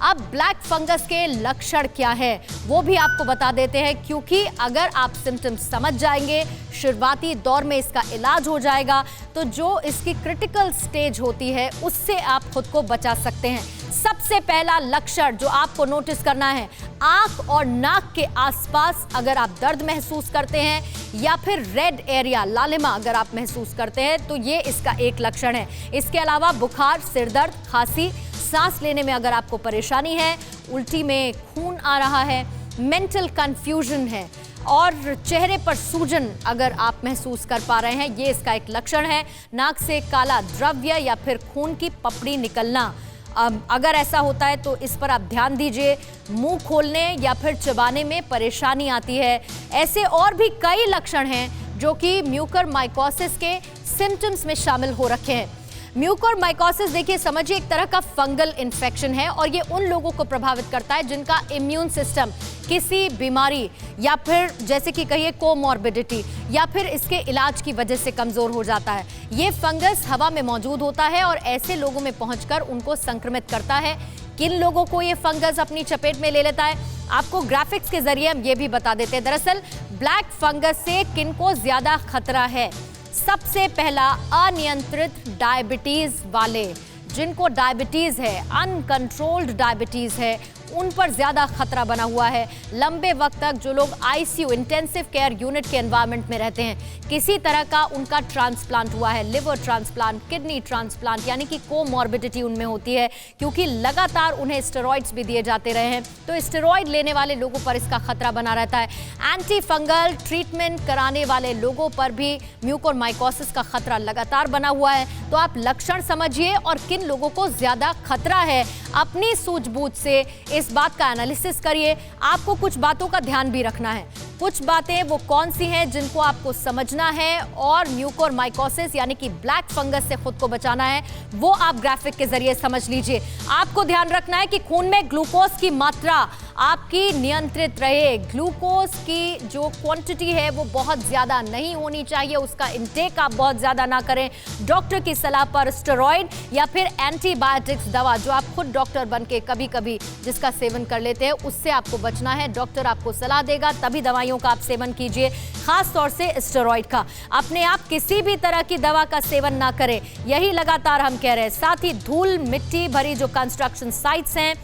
अब black fungus के लक्षण क्या है वो भी आपको बता देते हैं, क्योंकि अगर आप सिम्टम्स समझ जाएंगे, शुरुआती दौर में इसका इलाज हो जाएगा, तो जो इसकी क्रिटिकल स्टेज होती है उससे आप खुद को बचा सकते हैं। सबसे पहला लक्षण जो आपको नोटिस करना है, आंख और नाक के आसपास अगर आप दर्द महसूस करते हैं या फिर रेड एरिया, लालिमा अगर आप महसूस करते हैं, तो ये इसका एक लक्षण है। इसके अलावा बुखार, सिरदर्द, खांसी, सांस लेने में अगर आपको परेशानी है, उल्टी में खून आ रहा है, मेंटल कंफ्यूजन है और चेहरे पर सूजन अगर आप महसूस कर पा रहे हैं, ये इसका एक लक्षण है। नाक से काला द्रव्य या फिर खून की पपड़ी निकलना, अगर ऐसा होता है तो इस पर आप ध्यान दीजिए। मुंह खोलने या फिर चबाने में परेशानी आती है। ऐसे और भी कई लक्षण हैं जो कि म्यूकरमाइकोसिस के सिम्टम्स में शामिल हो रखे हैं। म्यूकरमाइकोसिस देखिए, समझिए एक तरह का फंगल इन्फेक्शन है और ये उन लोगों को प्रभावित करता है जिनका इम्यून सिस्टम किसी बीमारी या फिर जैसे कि कहिए कोमॉर्बिडिटी या फिर इसके इलाज की वजह से कमजोर हो जाता है। ये फंगस हवा में मौजूद होता है और ऐसे लोगों में पहुंचकर उनको संक्रमित करता है। किन लोगों को ये फंगस अपनी चपेट में ले लेता है, आपको ग्राफिक्स के जरिए हम ये भी बता देते हैं। दरअसल ब्लैक फंगस से किनको ज्यादा खतरा है? सबसे पहला, अनियंत्रित डायबिटीज वाले, जिनको डायबिटीज है, अनकंट्रोल्ड डायबिटीज है, उन पर ज्यादा खतरा बना हुआ है। लंबे वक्त तक जो लोग आईसीयू, इंटेंसिव केयर यूनिट के एनवायरनमेंट में रहते हैं, किसी तरह का उनका ट्रांसप्लांट हुआ है, लिवर ट्रांसप्लांट, किडनी ट्रांसप्लांट, यानी कि कोमॉर्बिडिटी उनमें होती है, क्योंकि लगातार उन्हें स्टेरॉइड्स भी दिए जाते रहे हैं, तो स्टेरॉइड लेने वाले लोगों पर इसका खतरा बना रहता है। एंटी फंगल ट्रीटमेंट कराने वाले लोगों पर भी म्यूकोरमाइकोसिस का खतरा लगातार बना हुआ है। तो आप लक्षण समझिए और किन लोगों को ज्यादा खतरा है, अपनी सूझबूझ से इस बात का एनालिसिस करिए। आपको कुछ बातों का ध्यान भी रखना है। कुछ बातें वो कौन सी हैं जिनको आपको समझना है और म्यूकोरमाइकोसिस यानी कि ब्लैक फंगस से खुद को बचाना है, वो आप ग्राफिक के जरिए समझ लीजिए। आपको ध्यान रखना है कि खून में ग्लूकोज की मात्रा आपकी नियंत्रित रहे। ग्लूकोज की जो क्वांटिटी है वो बहुत ज्यादा नहीं होनी चाहिए, उसका इंटेक आप बहुत ज्यादा ना करें। डॉक्टर की सलाह पर स्टेरॉइड या फिर एंटीबायोटिक्स दवा, जो आप खुद डॉक्टर बन के कभी कभी जिसका सेवन कर लेते हैं, उससे आपको बचना है। डॉक्टर आपको सलाह देगा तभी दवाइयों का आप सेवन कीजिए, खास तौर से स्टेरॉइड का। अपने आप किसी भी तरह की दवा का सेवन ना करें, यही लगातार हम कह रहे हैं। साथ ही धूल मिट्टी भरी जो कंस्ट्रक्शन साइट्स हैं,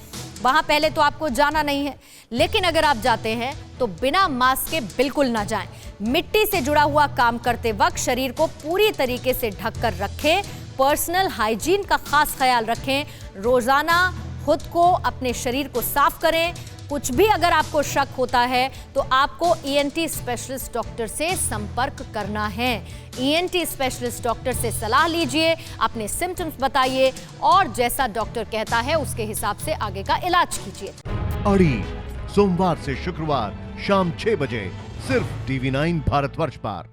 वहां पहले तो आपको जाना नहीं है, लेकिन अगर आप जाते हैं तो बिना मास्क के बिल्कुल ना जाएं। मिट्टी से जुड़ा हुआ काम करते वक्त शरीर को पूरी तरीके से ढककर रखें। पर्सनल हाइजीन का खास ख्याल रखें। रोजाना खुद को, अपने शरीर को साफ करें। कुछ भी अगर आपको शक होता है तो आपको ईएनटी स्पेशलिस्ट डॉक्टर से संपर्क करना है। ईएनटी स्पेशलिस्ट डॉक्टर से सलाह लीजिए, अपने सिम्टम्स बताइए और जैसा डॉक्टर कहता है उसके हिसाब से आगे का इलाज कीजिए। अड़ी, सोमवार से शुक्रवार शाम 6 बजे सिर्फ टीवी 9 भारतवर्ष पर।